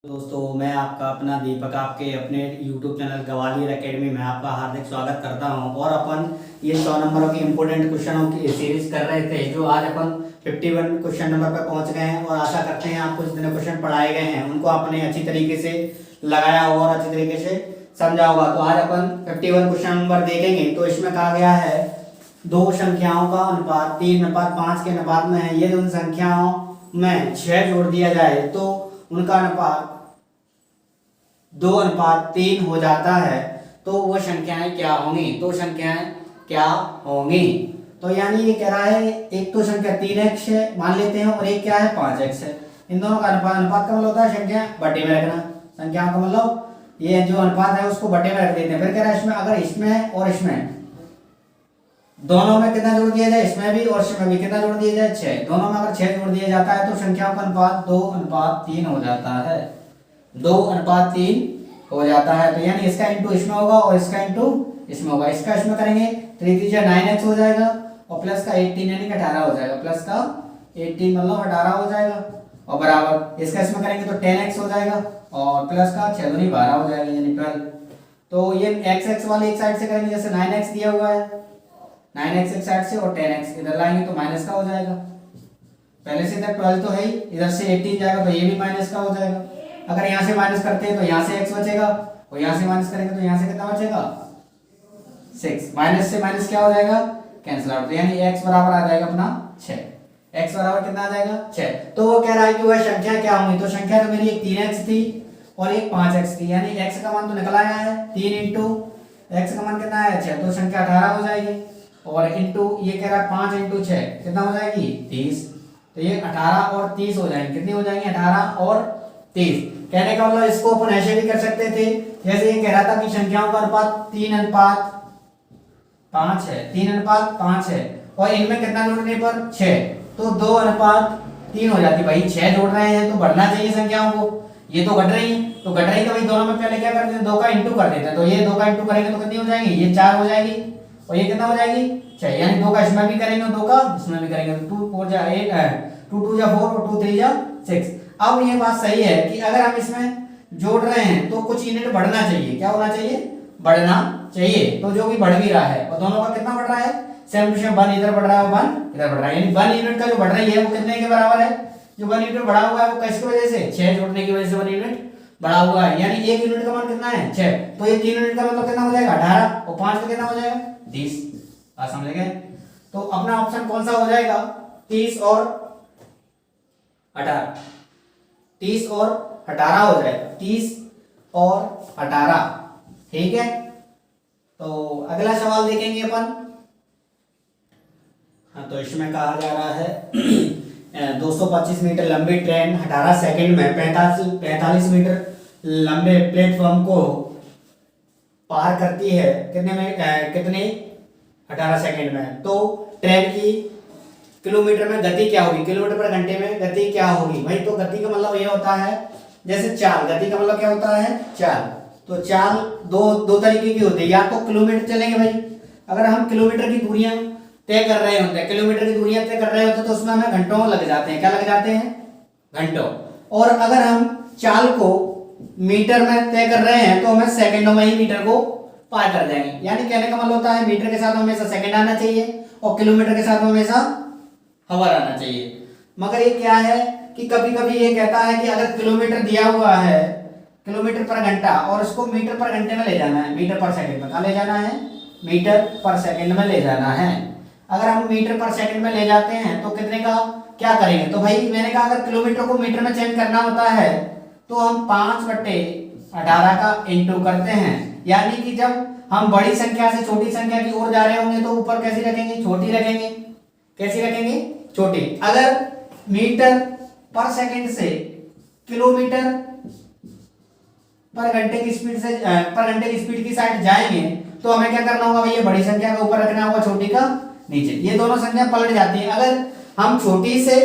दोस्तों, मैं आपका अपना दीपक आपके अपने YouTube चैनल ग्वालियर एकेडमी में आपका हार्दिक स्वागत करता हूं। और अपन ये 100 नंबरों की इम्पोर्टेंट क्वेश्चनों की सीरीज कर रहे थे, जो आज अपन 51 क्वेश्चन नंबर पर पहुंच गए हैं। और आशा करते हैं आपको जितने क्वेश्चन पढ़ाए गए हैं उनको आपने अच्छी तरीके से लगाया होगा और अच्छी तरीके से समझा होगा। तो आज अपन 51 क्वेश्चन नंबर देखेंगे। तो इसमें कहा गया है दो संख्याओं का अनुपात 3:5 के अनुपात में है। यदि उन संख्याओं में 6 जोड़ दिया जाए तो उनका अनुपात 2:3 हो जाता है। तो वो संख्याएं क्या होंगी? तो संख्याएं क्या होंगी? तो यानी ये कह रहा है एक तो संख्या 3x है मान लेते हैं, और एक क्या है 5x है। इन दोनों का अनुपात का मतलब होता है संख्या बटे में रखना। संख्याओं का मतलब ये जो अनुपात है उसको बटे में रख देते हैं। फिर कह रहा है इसमें अगर इसमें और इसमें दोनों में कितना जोड़ दिया जाए, इसमें भी और इसमें भी कितना जोड़ दिया जाए 6। दोनों में अगर 6 जोड़ दिया जाता है तो संख्याओं का अनुपात 2:3 हो जाता है। 2:3 हो जाता है। तो यानी इसका इंटू इसमें होगा और इसका इंटू इसमें होगा। इसका इसमें करेंगे 3 3 9x हो जाएगा, और प्लस का 18 यानी कि 18 हो जाएगा। प्लस का 18 मतलब 18 हो जाएगा, और बराबर इसका इसमें करेंगे तो 10x हो जाएगा, और प्लस का 6 दूनी 12 हो जाएगा यानी 12। तो ये x वाले एक साइड से करेंगे, जैसे 9x दिया हुआ है 9x एक साइड से और 10x इधर लाएंगे तो माइनस का हो जाएगा। पहले से इधर 12 तो है ही, इधर से 18 जाएगा तो ये भी माइनस का हो जाएगा। अगर यहाँ से माइनस करते हैं तो यहाँ से x बचेगा, और यहाँ से माइनस करेंगे तो यहाँ से कितना बचेगा 6। माइनस से माइनस क्या हो जाएगा कैंसिल आउट। तो यानी x बराबर आ जाएगा अपना 6। x बराबर कितना आ जाएगा 6। तो वो कह रहा है कि वह संख्या क्या होंगी? तो संख्या तो मेरी एक 3x थी और एक 5x थी, यानी x का मान तो निकल आया है 3 इंटू x का मान कितना है 6, तो संख्या 18 हो जाएगी। और इंटू ये कह रहा है 5 इंटू 6 कितना हो जाएगी 30। तो ये 18 और 30 हो जाएंगे। कितनी हो जाएंगी 18 और 30। कहने का मतलब इसको अपन ऐसे भी कर सकते थे, जैसे ये कह रहा था कि संख्याओं का अनुपात 3:5 है। 3:5 है और इनमें कितना जोड़ने पर 6, तो 2:3 हो जाती। भाई 6 जोड़ रहे हैं तो बढ़ना चाहिए संख्याओं को, ये तो घट रही है। तो घट रही तो भाई दोनों में पहले क्या करते हैं 2 का इंटू कर देते हैं। तो ये 2 का इंटू करेंगे तो कितनी हो जाएगी ये 4 हो जाएगी, और ये कितना हो जाएगी 6। यानी 2 का इसमें भी करेंगे और 2 का इसमें भी करेंगे तो 2 4 जा 8 2 2 जा 4 और 2 3 जा 6। अब ये बात सही है कि अगर हम इसमें जोड़ रहे हैं तो कुछ यूनिट बढ़ना चाहिए। क्या होना चाहिए? बढ़ना चाहिए। तो जो भी बढ़ भी रहा है, और दोनों का कितना बढ़ रहा है सेम टू सेम। 1 इधर बढ़ रहा है, 1 इधर बढ़ रहा है, यानी 1 यूनिट का जो बढ़ रही है वो कितने के बराबर है? जो 1 यूनिट बढ़ा हुआ है वो किसकी वजह से 6 जोड़ने की वजह से 1 यूनिट बढ़ा हुआ है। यानी 1 यूनिट का मान कितना है 6। तो ये 3 यूनिट का मतलब कितना हो जाएगा 18, और 5 का कितना हो जाएगा 30। बात समझ गए? तो अपना ऑप्शन कौन सा हो जाएगा 30 और 18। 30 और 18 हो जाएगा, 30 और 18। ठीक है, तो अगला सवाल देखेंगे अपन। हाँ, तो इसमें कहा जा रहा है 225 मीटर लंबी ट्रेन 18 सेकंड में 45 मीटर लंबे प्लेटफॉर्म को पार करती है। कितने 18 सेकंड में। तो ट्रेन की किलोमीटर में गति क्या होगी? किलोमीटर पर घंटे में गति क्या होगी? भाई तो गति का मतलब ये होता है जैसे चाल। गति का मतलब क्या होता है चाल। तो चाल दो तरीके की होती है, या तो किलोमीटर चलेंगे भाई। अगर हम किलोमीटर की दूरियां तय कर रहे होते हैं, किलोमीटर की दूरियां तय कर रहे होते हैं तो उसमें हमें घंटों लग जाते हैं। क्या लग जाते हैं? घंटों। और अगर हम चाल को मीटर में तय कर रहे हैं तो हमें सेकंडों में ही मीटर को पार कर जाएंगे। यानी कहने का मतलब होता है मीटर के साथ हमेशा सेकंड आना चाहिए और किलोमीटर के साथ हमेशा आवर आना चाहिए। मगर ये क्या है कि कभी कभी ये कहता है कि अगर किलोमीटर दिया हुआ है किलोमीटर पर घंटा और उसको मीटर पर घंटे में ले जाना है, मीटर पर सेकंड में। कहाँ ले जाना है? मीटर पर सेकंड में ले जाना है। अगर हम मीटर पर सेकंड में ले जाते हैं तो कितने का क्या करेंगे? तो भाई मैंने कहा अगर किलोमीटर को मीटर में चेंज करना होता है तो हम 5/18 का इंटू करते हैं। यानी कि जब हम बड़ी संख्या से छोटी संख्या की ओर जा रहे होंगे तो ऊपर कैसी रखेंगे? छोटी रखेंगे। कैसी रखेंगे? छोटी। अगर मीटर पर सेकंड से किलोमीटर पर घंटे की स्पीड की साइड जाएंगे तो हमें क्या करना होगा? भैया बड़ी संख्या का ऊपर रखना होगा, छोटी का नीचे। ये दोनों संख्या पलट जाती है। अगर हम छोटी से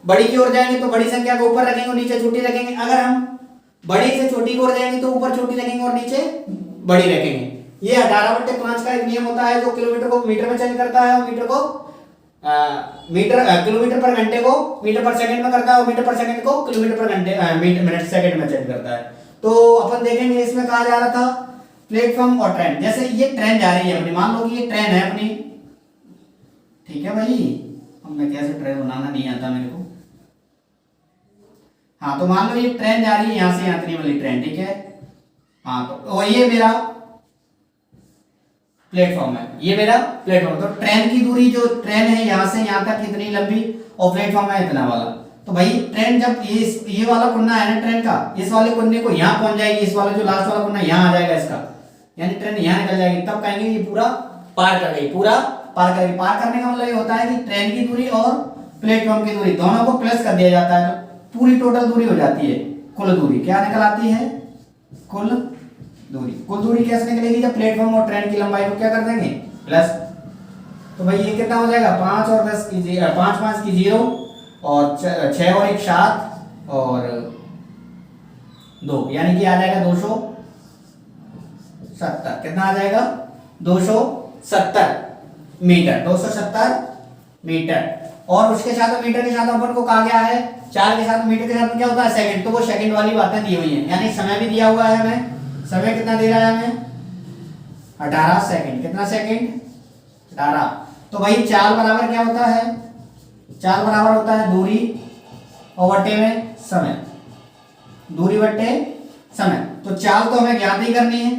बड़ी की ओर जाएंगे तो बड़ी संख्या को ऊपर रखेंगे और नीचे छोटी रखेंगे। अगर हम बड़ी से छोटी की ओर जाएंगे तो ऊपर छोटी रखेंगे और नीचे बड़ी रखेंगे। ये 18/5 का एक नियम होता है जो किलोमीटर को मीटर में चेंज करता है और मीटर को किलोमीटर पर घंटे को मीटर पर सेकंड में करता है और मीटर पर सेकंड को किलोमीटर पर घंटे मिनट सेकंड में चेंज करता है। तो अपन देखेंगे इसमें कहा जा रहा था प्लेटफॉर्म और ट्रेन। जैसे ये ट्रेन जा रही है अपनी, मान लो कि ये ट्रेन है अपनी, ठीक है भाई, अब मैं कैसे ट्रेन बनाना नहीं आता मेरे को। हाँ तो मान लो ये ट्रेन जा रही है यहाँ से यात्री वाली ट्रेन, ठीक है। हाँ तो और ये मेरा प्लेटफॉर्म है, ये मेरा प्लेटफॉर्म। तो ट्रेन की दूरी जो ट्रेन है यहाँ से यहाँ तक कितनी लंबी और प्लेटफॉर्म है इतना वाला। तो भाई ट्रेन जब ये वाला कुन्ना है ना ट्रेन का, इस वाले कुन्ने को यहाँ पहुंच जाएगी, इस वाला जो लास्ट वाला कुन्ना यहाँ आ जाएगा इसका, यानी ट्रेन यहाँ निकल जाएगी, तब कहेंगे ये पूरा पार कर गई, पूरा पार कर गई। पार करने का मतलब ये होता है कि ट्रेन की दूरी और प्लेटफॉर्म की दूरी दोनों को प्लस कर दिया जाता है, तो पूरी टोटल दूरी हो जाती है। कुल दूरी क्या निकल आती है? कुल दूरी। कुल दूरी कैसे निकलेगी? जब प्लेटफॉर्म और ट्रेन की लंबाई को क्या कर देंगे? प्लस। तो भाई ये कितना हो जाएगा? 5 और 10 की 5 5 की 0 और 6 और 1 7 और 2, यानी कि आ जाएगा 270। कितना आ जाएगा? 270 मीटर, 270 मीटर। और उसके साथ मीटर के साथ अपन को कहा गया है 4 के साथ मीटर के साथ क्या होता है? सेकंड। तो वो सेकंड वाली बातें दी हुई हैं, यानी समय भी दिया हुआ है हमें। समय कितना दे रहा है हमें? 18 सेकंड। कितना सेकंड? 18। तो भाई चाल बराबर क्या होता है? चाल बराबर होता है दूरी और बट्टे में समय, दूरी बट्टे समय। तो चाल तो हमें ज्ञात ही करनी है,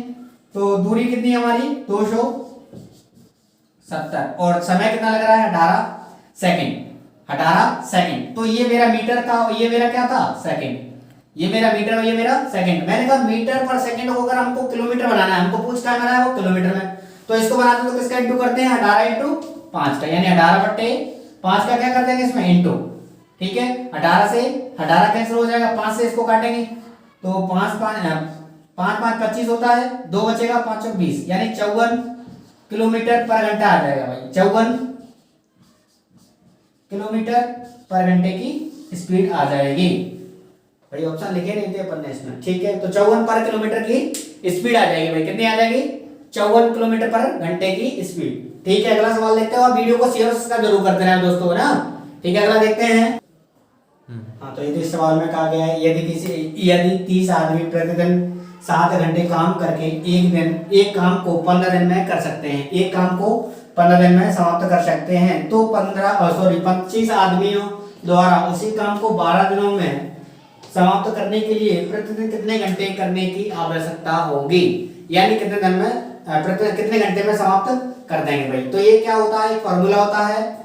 तो दूरी कितनी है हमारी? 270 और समय कितना लग रहा है? 18 सेकंड। 18 सेकंड। तो ये मेरा मीटर था, ये मेरा क्या था? सेकंड। ये मेरा मीटर और ये मेरा सेकंड। मैंने कहा मीटर पर सेकंड को अगर हमको किलोमीटर बनाना है, हमको पूछ क्या बनाना है? वो किलोमीटर में। तो इसको बनाते तो किसका इंटू करते हैं? 18 इंटू 5 का, यानी 18 बट्टे 5 का क्या कर देंगे इसमें? इंटू। ठीक है, 18 से 18 कैंसिल हो जाएगा, 5 से इसको काटेंगे तो 5 5 25 होता है, 2 बचेगा, 5 चौक 20, यानी 54 किलोमीटर पर घंटा आ जाएगा भाई। 54 किलोमीटर पर घंटे की स्पीड आ जाएगी भाई। ऑप्शन लिखे नहीं थे अपन ने इसमें, ठीक है। तो 54 पर किलोमीटर की स्पीड आ जाएगी भाई। कितनी आ जाएगी? 54 किलोमीटर पर घंटे की स्पीड। ठीक है, अगला सवाल देखते हैं और वीडियो को शेयर सब्सक्राइब जरूर करते रहें दोस्तों ना। ठीक है, अगला देखते हैं। हाँ तो इस सवाल में कहा गया है यदि 30 आदमी प्रतिदिन 7 घंटे काम करके एक काम को 15 दिन में कर सकते हैं, एक काम को 15 दिन में समाप्त कर सकते हैं, तो 25 आदमियों द्वारा उसी काम को 12 दिनों में समाप्त करने के लिए प्रतिदिन कितने घंटे करने की आवश्यकता होगी? यानी कितने दिन में प्रतिदिन कितने घंटे में समाप्त कर देंगे भाई। तो ये क्या होता है? एक फॉर्मूला होता है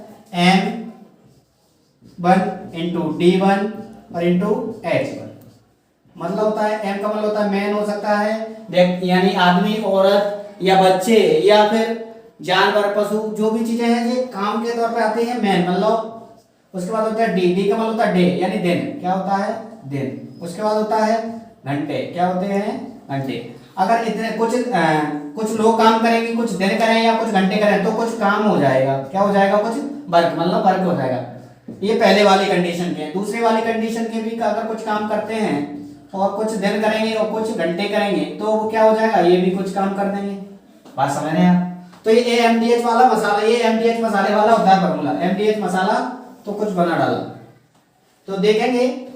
M1 इंटू D1 और इंटू H1। मतलब होता है M का मतलब होता है मैन हो सकता है, यानी आदमी, औरत या बच्चे या फिर जानवर, पशु, जो भी चीजें हैं ये काम के तौर पे आती हैं मैन, मतलब। उसके बाद होता है डी का मतलब होता है डे, यानी दिन। क्या होता है? दिन। उसके बाद होता है घंटे। क्या होते हैं? घंटे। अगर इतने कुछ लोग काम करेंगे, कुछ दिन करें या कुछ घंटे करें, तो कुछ काम हो जाएगा। क्या हो जाएगा? कुछ वर्क, मतलब वर्क हो जाएगा। ये पहले वाली कंडीशन के। दूसरी वाली कंडीशन के भी अगर कुछ काम करते हैं और कुछ दिन करेंगे और कुछ घंटे करेंगे, तो वो क्या हो जाएगा? ये भी कुछ काम कर देंगे। बात समझ रहे हैं आप? तो ये एमडीएच वाला मसाला, ये एमडीएच मसाले वाला होता है फॉर्मूला। एमडीएच मसाला तो कुछ बना डाला। तो देखेंगे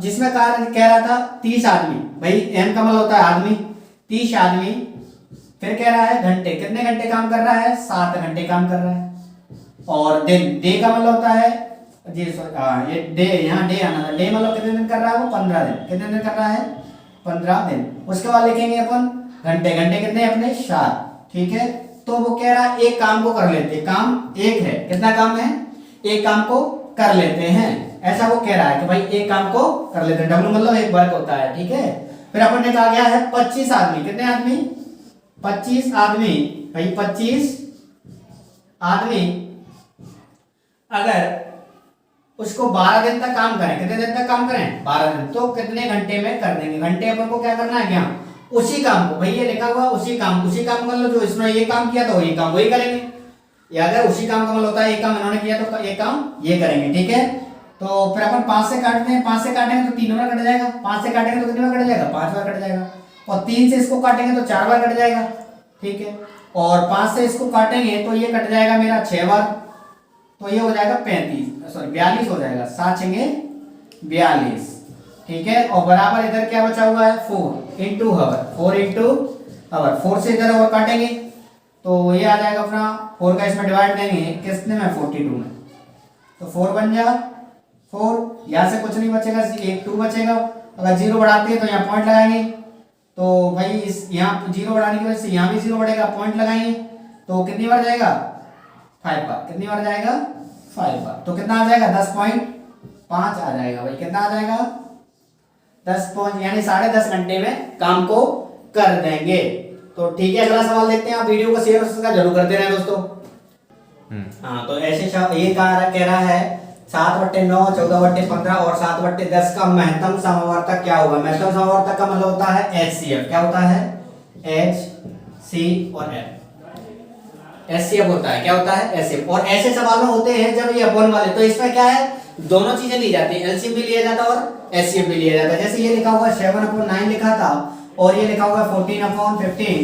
जिसमें कह रहा था 30 आदमी, भाई एम का मतलब होता है आदमी, 30 आदमी। फिर कह रहा है घंटे, कितने घंटे काम कर रहा है? 7 घंटे काम कर रहा है। और दिन, डे का मतलब होता है जी ये डे, यहाँ डे आना था। डे मतलब कितने दिन कर रहा है वो? 15 दिन। कितने दिन कर रहा है? 15 दिन। उसके बाद लिखेंगे अपन घंटे। घंटे कितने अपने? 7। ठीक है, तो वो कह रहा है एक काम को कर लेते, काम एक है। कितना काम है? एक काम को कर लेते हैं, ऐसा वो कह रहा है कि भाई एक काम को कर लेते हैं। डब्ल्यू मतलब एक वर्क होता है। ठीक है, फिर अपन ने कहा गया है 25 आदमी। कितने आदमी? 25 आदमी भाई। 25 आदमी अगर उसको 12 दिन तक काम करें, कितने दिन तक काम करें? 12 दिन। तो कितने घंटे में कर देंगे? घंटे अपन को क्या करना है? क्या? उसी काम को, भाई ये लिखा हुआ उसी काम मतलब जो इसमें ये काम किया था वही काम वही करेंगे। या अगर उसी काम का मतलब होता है एक काम इन्होंने किया तो एक काम ये करेंगे। ठीक है, तो फिर अपन 5 से काटते हैं। 5 से काटेंगे तो 3 बार कट जाएगा। 5 से काटेंगे तो कितनी बार कट जाएगा? 5 बार कट जाएगा। और 3 से इसको काटेंगे तो 4 बार कट जाएगा। ठीक है, और 5 से इसको काटेंगे तो ये कट जाएगा मेरा 6 बार। तो ये हो जाएगा 42 हो जाएगा, 7 छंगे 42, ठीक है। और बराबर इधर क्या बचा हुआ है 4 इंटू हवर, 4 इंटू हवर, 4 से इधर और काटेंगे तो ये आ जाएगा अपना 4 का इसमें डिवाइड देंगे कितने में 42 में, तो 4 बन जाएगा 4, यहाँ से कुछ नहीं बचेगा, एक 2 बचेगा। अगर 0 बढ़ाते हैं तो यहाँ पॉइंट लगाएंगे, तो भाई इस यहाँ 0 बढ़ाने की वजह से यहाँ भी 0 बढ़ेगा, पॉइंट लगाएंगे तो कितनी बार जाएगा 5 बार, कितनी बार जाएगा 5 बार, तो कितना आ जाएगा 10.5 आ जाएगा भाई, कितना आ जाएगा 10 यानी 10.5 घंटे में काम को कर देंगे। तो ठीक है, अगला सवाल देखते हैं। आप वीडियो को शेयर और सब्सक्राइब जरूर करते रहें दोस्तों। हाँ, तो ऐसे ये कह रहा है 7/9, 14/15 और 7/10 का महत्तम समवर्तक क्या होगा। महत्तम समवर्तक का मतलब होता है HCF, क्या होता है HC और F, HCF होता है, क्या होता है HCF। और ऐसे सवाल होते हैं जब ये अपॉन वाले, तो इसमें क्या है दोनों चीजें ली जाती है, LCM भी लिया जाता है और HCF भी लिया जाता है। जैसे ये लिखा हुआ 7/9 लिखा था और ये लिखा हुआ 14/15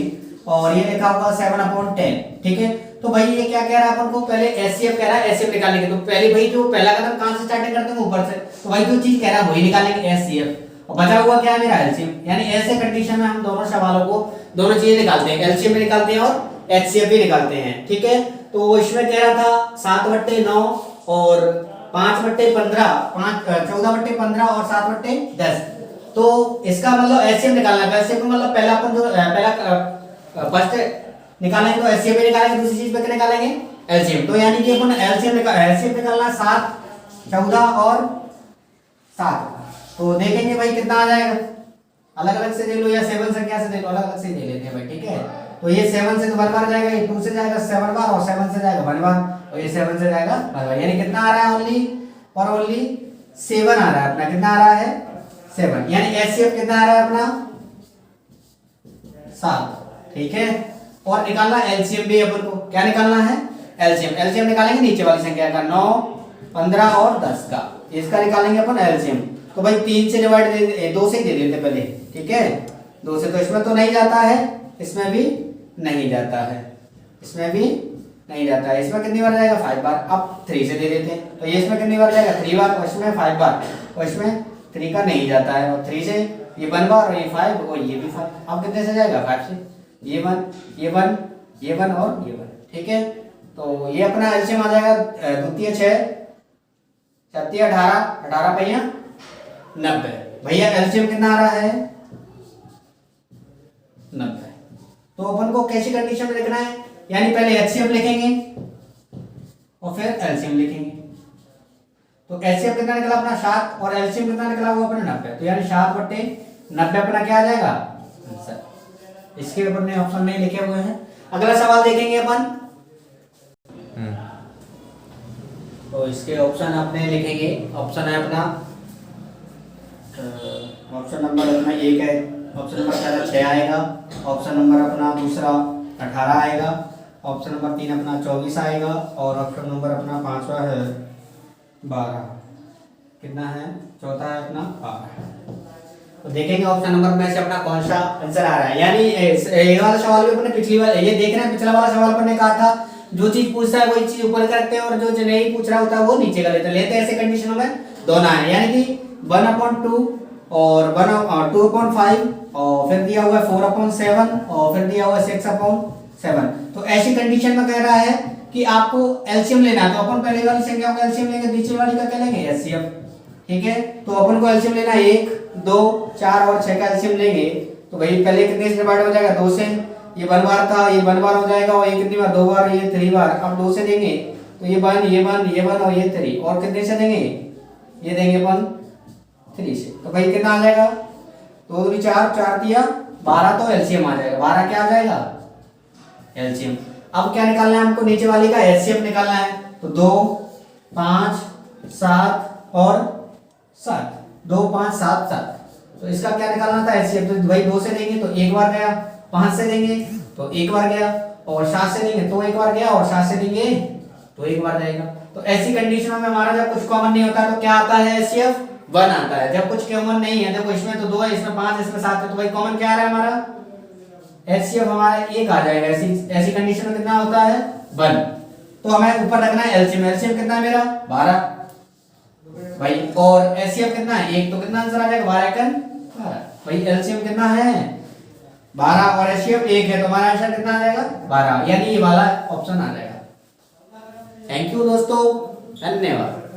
और ये लिखा हुआ 7/10, ठीक है। तो भाई ये क्या कह रहा है अपन को, पहले HCF कह रहा है, HCF निकालने के, तो पहले भाई जो पहला कदम कहां से स्टार्टिंग करते हैं ऊपर से, तो भाई जो चीज कह रहा है वही निकालेंगे HCF, और बचा हुआ क्या है मेरा LCM। यानी ऐसे कंडीशन में हम दोनों सवालों को दोनों चीजें निकालते हैं, LCM भी निकालते हैं और HCF भी निकालते हैं, ठीक है। तो इसमें कह रहा था 7/9 और 5/15, 14/15 और 7/10, तो इसका मतलब HCF निकालना है। HCF मतलब पहला अपन जो पहला फर्स्ट निकालेंगे तो HCF भी निकालेंगे, दूसरी चीज पे क्या निकालेंगे LCM। तो यानी कि अपन HCF निकालना 7, 14 और 7, तो देखेंगे भाई कितना आ जाएगा। अलग अलग से देख लो या 7 संख्या से देख लो, अलग अलग से दे लेते हैं भाई, ठीक है। तो ये 7 से तो 1 बार जाएगा, ये 2 से जाएगा 7 बार और 7 से जाएगा 1 बार, और ये 7 से जाएगा 1 बार, यानी कितना आ रहा है ओनली 7 आ रहा है अपना, कितना आ रहा है 7, यानी HCF कितना आ रहा है अपना 7, ठीक है। और निकालना LCM भी अपन को, क्या निकालना है LCM निकालेंगे नीचे वाली संख्या का 9, 15 और 10 का, इसका निकालेंगे अपन LCM। तो भाई 3 से डिवाइड 2 से दे देते पहले, ठीक है, 2 से, तो इसमें तो नहीं जाता है, इसमें भी नहीं जाता है, इसमें भी नहीं जाता है। इसमें कितनी बार जाएगा 5 बार, अब 3 से दे देते हैं, तो ये इसमें कितनी बार जाएगा 3 बार, और इसमें 5 बार, और इसमें 3 का नहीं जाता है, और 3 से ये 1 बार और ये 5 और ये भी 5, अब कितने से जाएगा 5 से, ये 1 ये 1 ये 1 और ये 1, ठीक है। तो ये अपना LCM आ जाएगा द्वितीय 6, 37, 18, 18 पहिया 90, भैया LCM कितना आ रहा है 90। तो अपन को कैसी कंडीशन में लिखना है, यानी पहले HCF लिखेंगे और फिर LCM लिखेंगे। तो HCF कितना निकला अपना 7 और LCM कितना निकला हुआ अपना 90, तो यानी 7/90 अपना क्या आ जाएगा आंसर। इसके ऊपर ने ऑप्शन नहीं लिखे हुए हैं। अगला सवाल देखेंगे अपन, तो इसके ऑप्शन अपने लिखेंगे, ऑप्शन है अपना ऑप्शन नंबर अपना 1 है, ऑप्शन नंबर 6 आएगा, ऑप्शन नंबर अपना दूसरा 18 आएगा, ऑप्शन नंबर 3 अपना 24 आएगा, और ऑप्शन नंबर अपना 5वां है 12, कितना है चौथा है अपना 12। तो देखेंगे ऑप्शन नंबर में से अपना कौन सा आंसर आ रहा है। यानी ये वाला सवाल भी अपने पिछली बार ये देख रहे हैं, पिछला वाला सवाल अपने कहा था जो चीज पूछता है वही चीज ऊपर करते हैं और जो नहीं पूछ रहा होता है वो नीचे कर लेते हैं। ऐसे कंडीशनों में दोनों है, यानी कि 1/2 और 2/5 और फिर दिया हुआ है 4/7 और फिर दिया हुआ है 6/7। तो ऐसी कंडीशन में कह रहा है कि आपको LCM लेना है, तो अपन पहले वाली संख्या का LCM लेंगे, नीचे वाली का क्या लेंगे HCF, ठीक है। तो अपन को LCM लेना है 1, 2, 4 और 6 का LCM लेंगे, तो भाई पहले कितने से डिवाइड हो जाएगा 2 से, ये 1 बार था, ये 1 बार हो जाएगा, और ये कितनी बार 2 बार, ये 3 बार, अब 2 से देंगे तो ये 1 ये 1 ये 1 और ये 3, और कितने से देंगे ये देंगे अपन 3 से, तो भाई कितना आ जाएगा 2 दूनी 4, 4 दिया 12, तो LCM आ जाएगा 12, क्या आ जाएगा LCM। अब क्या निकालना है हमको, नीचे वाली का HCF निकालना है, तो 2, 5, 7 और 7, 2, 5, 7, 7, तो इसका क्या निकालना था HCF। तो भाई 2 से देंगे तो 1 बार गया, 5 से देंगे तो 1 बार गया, और 7 से देंगे तो 1 बार गया, और 7 से देंगे तो 1 बार जाएगा। तो ऐसी कंडीशनों में हमारा जब कुछ कॉमन नहीं होता तो क्या आता है HCF 1 आता है। जब कुछ कॉमन नहीं है, देखो इसमें तो 2 है, इसमें 5, इसमें 7 है, तो भाई कॉमन क्या आ रहा है हमारा HCF हमारा 1 आ जाएगा। ऐसी कंडीशन में कितना होता है 1, तो हमें ऊपर रखना है एलसीएम। एलसीएम कितना है मेरा 12 भाई, और एचसीएफ कितना है 1, तो कितना आंसर आ जाएगा 12 एकन 12 भाई। एलसीएम कितना है 12 और एचसीएफ 1 है, तो हमारा आंसर कितना आ जाएगा 12, यानी ये वाला ऑप्शन आ जाएगा। थैंक यू दोस्तों, धन्यवाद।